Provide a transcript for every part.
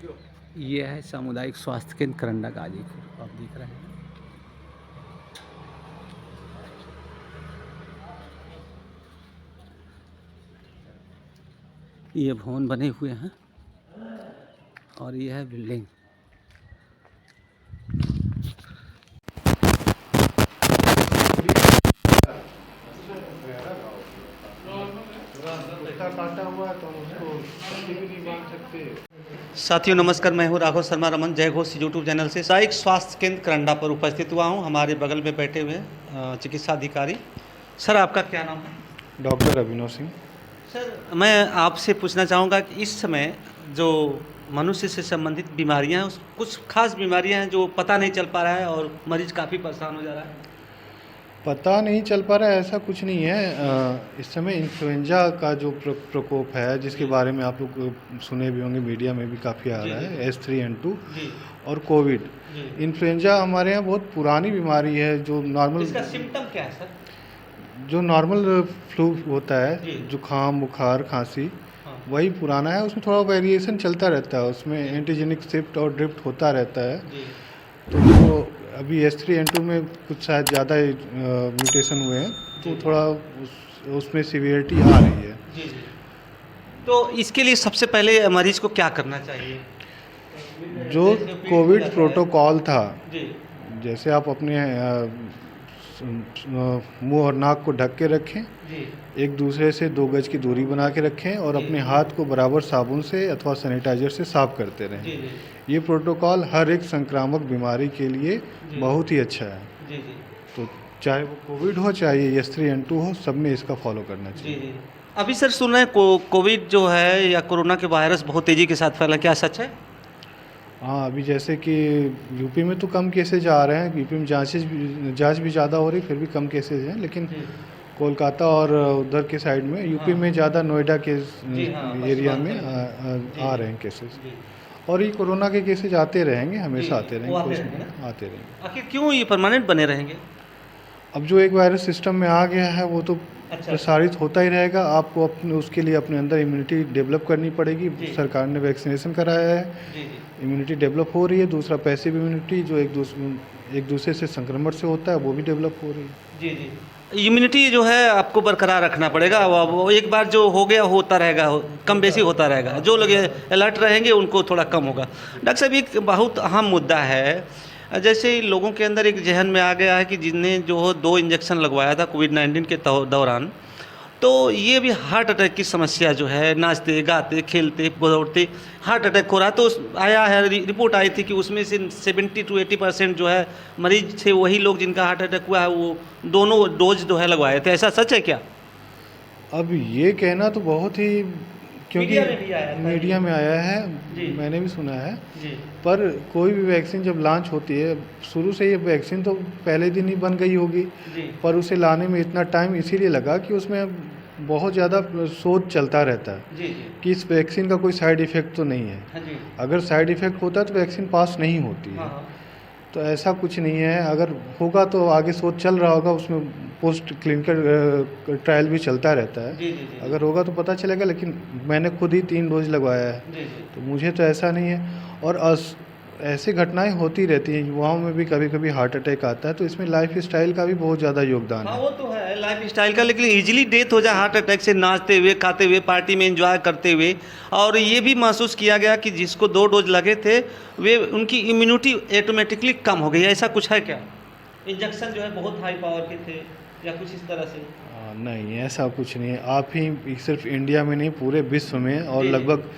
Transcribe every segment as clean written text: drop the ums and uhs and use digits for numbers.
ये है सामुदायिक स्वास्थ्य केंद्र करंडा गाजीपुर, आप देख रहे हैं। ये भवन बने हुए हैं और ये है बिल्डिंग। काटा हुआ है तो उसको भी नहीं बांध सकते। साथियों नमस्कार, मैं हूं राघव शर्मा रमन, जय घोष यूट्यूब चैनल से सामुदायिक स्वास्थ्य केंद्र करंडा पर उपस्थित हुआ हूं। हमारे बगल में बैठे हुए चिकित्सा अधिकारी। सर, आपका क्या नाम है? डॉक्टर अभिनव सिंह। सर, मैं आपसे पूछना चाहूँगा कि इस समय जो मनुष्य से संबंधित बीमारियां हैं, कुछ खास बीमारियां हैं जो पता नहीं चल पा रहा है और मरीज काफ़ी परेशान हो जा रहा है। पता नहीं चल पा रहा है ऐसा कुछ नहीं है। इस समय इन्फ्लुएंजा का जो प्रकोप है, जिसके बारे में आप लोग सुने भी होंगे, मीडिया में भी काफ़ी आ रहा है, H3N2 जी और कोविड। जी। इन्फ्लुएंजा हमारे यहाँ बहुत पुरानी बीमारी है, जो नॉर्मल इसका सिम्टम क्या है सर? जो नॉर्मल फ्लू होता जी। है, जुकाम, बुखार, खांसी, हाँ। वही पुराना है। उसमें थोड़ा वेरिएशन चलता रहता है, उसमें एंटीजेनिक शिफ्ट और ड्रिफ्ट होता रहता है। जी तो वो अभी H3N2 में कुछ शायद ज़्यादा म्यूटेशन हुए हैं, तो थोड़ा उसमें सीवियरिटी आ रही है। जी जी। तो इसके लिए सबसे पहले मरीज को क्या करना चाहिए? जो जैसे पेट कोविड फूला है। प्रोटोकॉल था, जी जैसे आप अपने मुंह और नाक को ढक के रखें, जी एक दूसरे से 2 गज की दूरी बना के रखें और जी। अपने हाथ को बराबर साबुन से अथवा सैनिटाइजर से साफ करते रहें। जी जी ये प्रोटोकॉल हर एक संक्रामक बीमारी के लिए जी। बहुत ही अच्छा है। जी जी तो चाहे वो कोविड हो, चाहे ये H3N2 हो, सब में इसका फॉलो करना जी चाहिए। जी। अभी सर सुन रहे हैं कोविड जो है या कोरोना के वायरस बहुत तेज़ी के साथ फैला, क्या सच है? हाँ, अभी जैसे कि यूपी में तो कम केसेज आ रहे हैं, यूपी में जांच भी ज़्यादा हो रही, फिर भी कम केसेज हैं। लेकिन जी कोलकाता और उधर के साइड में, यूपी हाँ। में ज़्यादा, नोएडा के जी हाँ, एरिया में पश्चिमांचल जी आ जी रहे हैं केसेज। जी और ये कोरोना के केसेज आते रहेंगे, जी हमेशा आते वो रहेंगे, आते कुछ रहेंगे नहीं, ना? आते रहेंगे। आखिर क्यों ये परमानेंट बने रहेंगे? अब जो एक वायरस सिस्टम में आ गया है, वो तो अच्छा प्रसारित होता ही रहेगा। आपको अपने उसके लिए अपने अंदर इम्यूनिटी डेवलप करनी पड़ेगी। जी। सरकार ने वैक्सीनेशन कराया है, जी जी इम्यूनिटी डेवलप हो रही है। दूसरा, पैसिव इम्यूनिटी जो एक दूसरे से संक्रमण से होता है, वो भी डेवलप हो रही है। जी जी। इम्यूनिटी जो है आपको बरकरार रखना पड़ेगा। वो एक बार जो हो गया होता रहेगा, कम बेसी होता रहेगा। जो लोग अलर्ट रहेंगे उनको थोड़ा कम होगा। डॉक्टर साहब, एक बहुत अहम मुद्दा है, जैसे लोगों के अंदर एक जहन में आ गया है कि जिनने जो 2 इंजेक्शन लगवाया था कोविड-19 के दौरान, तो ये भी हार्ट अटैक की समस्या जो है, नाचते गाते खेलते दौड़ते हार्ट अटैक हो रहा है। तो आया है, रिपोर्ट आई थी कि उसमें से 70 to 80% जो है मरीज थे वही लोग जिनका हार्ट अटैक हुआ है, वो दोनों डोज जो है लगवाए थे। ऐसा सच है क्या? अब ये कहना तो बहुत ही, क्योंकि मीडिया में भी आया था मीडिया में आया है, जी मैंने भी सुना है। जी पर कोई भी वैक्सीन जब लॉन्च होती है, शुरू से ये वैक्सीन तो पहले दिन ही बन गई होगी, जी पर उसे लाने में इतना टाइम इसीलिए लगा कि उसमें बहुत ज़्यादा शोध चलता रहता है जी जी। कि इस वैक्सीन का कोई साइड इफ़ेक्ट तो नहीं है। हाँ जी। अगर साइड इफ़ेक्ट होता तो वैक्सीन पास नहीं होती हाँ है। हाँ। तो ऐसा कुछ नहीं है। अगर होगा तो आगे शोध चल रहा होगा, उसमें पोस्ट क्लिनिकल ट्रायल भी चलता रहता है। जी जी जी अगर होगा तो पता चलेगा, लेकिन मैंने खुद ही 3 डोज लगवाया है, जी जी। तो मुझे तो ऐसा नहीं है। और ऐसी घटनाएं होती रहती हैं, युवाओं में भी कभी कभी हार्ट अटैक आता है, तो इसमें लाइफ स्टाइल का भी बहुत ज़्यादा योगदान हाँ है। वो तो है लाइफ स्टाइल का, लेकिन इजीली डेथ हो जाए हार्ट अटैक से, नाचते हुए खाते हुए पार्टी में एंजॉय करते हुए। और ये भी महसूस किया गया कि जिसको 2 डोज लगे थे वे उनकी इम्यूनिटी ऑटोमेटिकली कम हो गई। ऐसा कुछ है क्या? इंजेक्शन जो है बहुत हाई पावर के थे या कुछ इस तरह से? नहीं, ऐसा कुछ नहीं है। आप ही सिर्फ इंडिया में नहीं, पूरे विश्व में और जी जी लगभग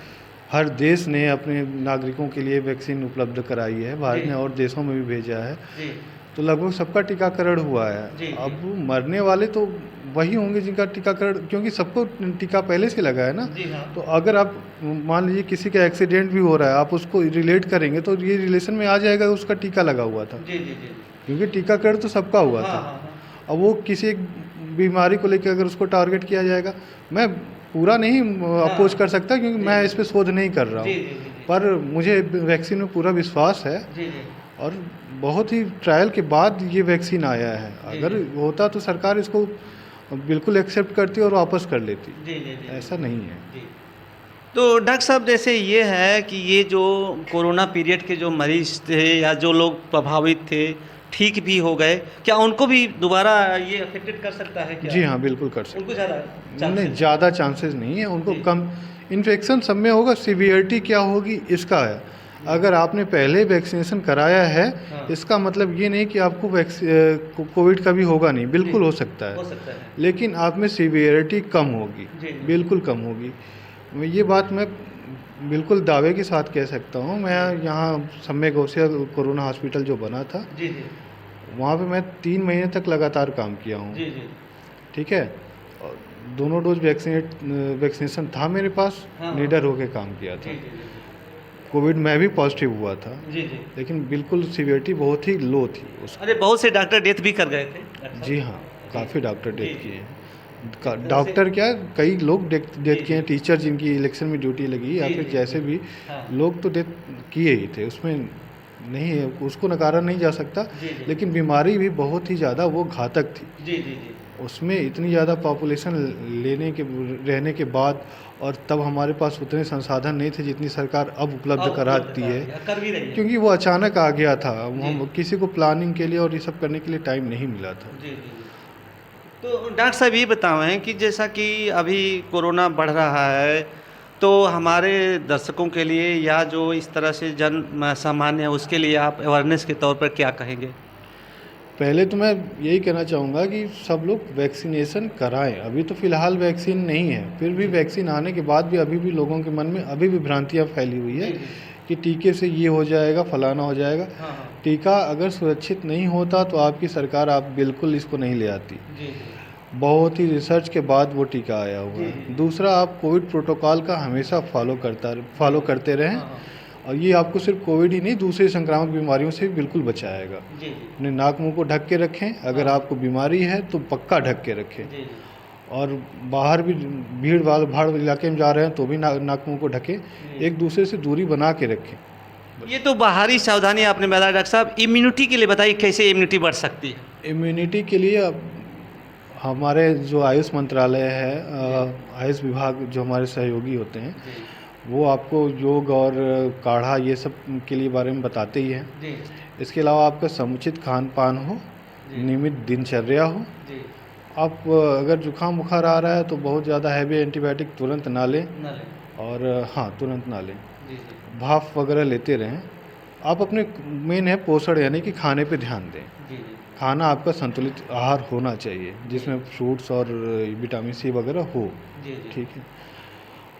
हर देश ने अपने नागरिकों के लिए वैक्सीन उपलब्ध कराई है। भारत जी ने और देशों में भी भेजा है, जी तो लगभग सबका टीकाकरण हुआ है। जी जी अब मरने वाले तो वही होंगे जिनका टीकाकरण, क्योंकि सबको टीका पहले से लगा है ना। जी हाँ तो अगर आप मान लीजिए किसी का एक्सीडेंट भी हो रहा है, आप उसको रिलेट करेंगे तो ये रिलेशन में आ जाएगा, उसका टीका लगा हुआ था, जी जी जी। क्योंकि टीकाकरण तो सबका हुआ हाँ था। हाँ हाँ। अब वो किसी एक बीमारी को लेकर अगर उसको टारगेट किया जाएगा, मैं पूरा नहीं अपोज कर सकता, क्योंकि मैं इस पे शोध नहीं कर रहा जी हूँ। जी जी जी पर मुझे वैक्सीन में पूरा विश्वास है, जी जी और बहुत ही ट्रायल के बाद ये वैक्सीन आया है। जी, अगर जी। होता तो सरकार इसको बिल्कुल एक्सेप्ट करती और वापस कर लेती। जी जी जी ऐसा नहीं है। जी। तो डॉक्टर साहब जैसे ये है कि ये जो कोरोना पीरियड के जो मरीज थे या जो लोग प्रभावित थे ठीक भी हो गए, क्या उनको भी दोबारा ये अफेक्टेड कर सकता है क्या? जी हाँ, बिल्कुल कर सकते उनको ज़्यादा हैं। नहीं, ज़्यादा चांसेस नहीं है, उनको कम इन्फेक्शन सब में होगा, सीवियरिटी क्या होगी इसका है। अगर आपने पहले वैक्सीनेशन कराया है, हाँ। इसका मतलब ये नहीं कि आपको कोविड का भी होगा नहीं, बिल्कुल हो सकता हो है, सकता है। लेकिन आप में सीवियरिटी कम होगी, जी। बिल्कुल कम होगी। ये बात मैं बिल्कुल दावे के साथ कह सकता हूँ। मैं यहाँ सम्य गौसिया कोरोना हॉस्पिटल जो बना था, जी जी वहाँ पे मैं 3 महीने तक लगातार काम किया हूँ। जी जी ठीक है, और दोनों डोज वैक्सीनेशन था मेरे पास, हाँ। निडर होके काम किया जी था। जी कोविड में भी पॉजिटिव हुआ था, जी जी। लेकिन बिल्कुल सीवियरिटी बहुत ही लो थी उस। अरे बहुत से डॉक्टर डेथ भी कर गए थे डॉक्टर साहब। जी हाँ, काफ़ी डॉक्टर जी, डेथ जी। किए हैं। जैसे- डॉक्टर क्या, कई लोग डेथ जी, किए हैं, टीचर जिनकी इलेक्शन में ड्यूटी लगी या जी, फिर जी, जैसे भी हाँ। लोग तो डेथ किए ही थे, उसमें नहीं है, उसको नकारा नहीं जा सकता। जी, जी। लेकिन बीमारी भी बहुत ही ज़्यादा वो घातक थी। जी जी जी उसमें इतनी ज़्यादा पॉपुलेशन रहने के बाद, और तब हमारे पास उतने संसाधन नहीं थे जितनी सरकार अब उपलब्ध कराती है, कर भी रही है। क्योंकि वो अचानक आ गया था। जी। हम किसी को प्लानिंग के लिए और ये सब करने के लिए टाइम नहीं मिला था। जी जी जी। तो डॉक्टर साहब ये बताएं कि जैसा कि अभी कोरोना बढ़ रहा है, तो हमारे दर्शकों के लिए या जो इस तरह से जन सामान्य है उसके लिए आप अवेयरनेस के तौर पर क्या कहेंगे? पहले तो मैं यही कहना चाहूँगा कि सब लोग वैक्सीनेशन कराएं। अभी तो फ़िलहाल वैक्सीन नहीं है, फिर भी वैक्सीन आने के बाद भी अभी भी लोगों के मन में अभी भी भ्रांतियाँ फैली हुई है जी, जी। कि टीके से ये हो जाएगा, फलाना हो जाएगा। हाँ हाँ टीका अगर सुरक्षित नहीं होता तो आपकी सरकार आप बिल्कुल इसको नहीं ले आती। जी जी बहुत ही रिसर्च के बाद वो टीका आया हुआ जी, है। जी। दूसरा, आप कोविड प्रोटोकॉल का हमेशा फॉलो करते रहें, हाँ हाँ और ये आपको सिर्फ कोविड ही नहीं, दूसरी संक्रामक बीमारियों से भी बिल्कुल बचाएगा। जी जी अपने नाक मुंह को ढक के रखें, अगर हाँ। आपको बीमारी है तो पक्का ढक के रखें। जी जी और बाहर भी भाड़ इलाके में जा रहे हैं तो भी नाक मुंह को ढकें, एक दूसरे से दूरी बना के रखें। ये तो बाहरी सावधानी आपने बताया। डॉक्टर साहब इम्यूनिटी के लिए बताइए, कैसे इम्यूनिटी बढ़ सकती है? इम्यूनिटी के लिए अब हमारे जो आयुष मंत्रालय है, आयुष विभाग जो हमारे सहयोगी होते हैं, वो आपको योग और काढ़ा ये सब के लिए बारे में बताते ही हैं। जी इसके अलावा आपका समुचित खान पान हो, जी। नियमित दिनचर्या हो। जी आप अगर जुकाम बुखार आ रहा है तो बहुत ज़्यादा हैवी एंटीबायोटिक तुरंत ना लें, ना लें। और हाँ, तुरंत ना लें। जी जी भाप वगैरह लेते रहें। आप अपने मेन है पोषण, यानी कि खाने पे ध्यान दें। जी जी खाना आपका संतुलित आहार होना चाहिए, जिसमें फ्रूट्स और विटामिन सी वगैरह हो। जी जी ठीक है,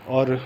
और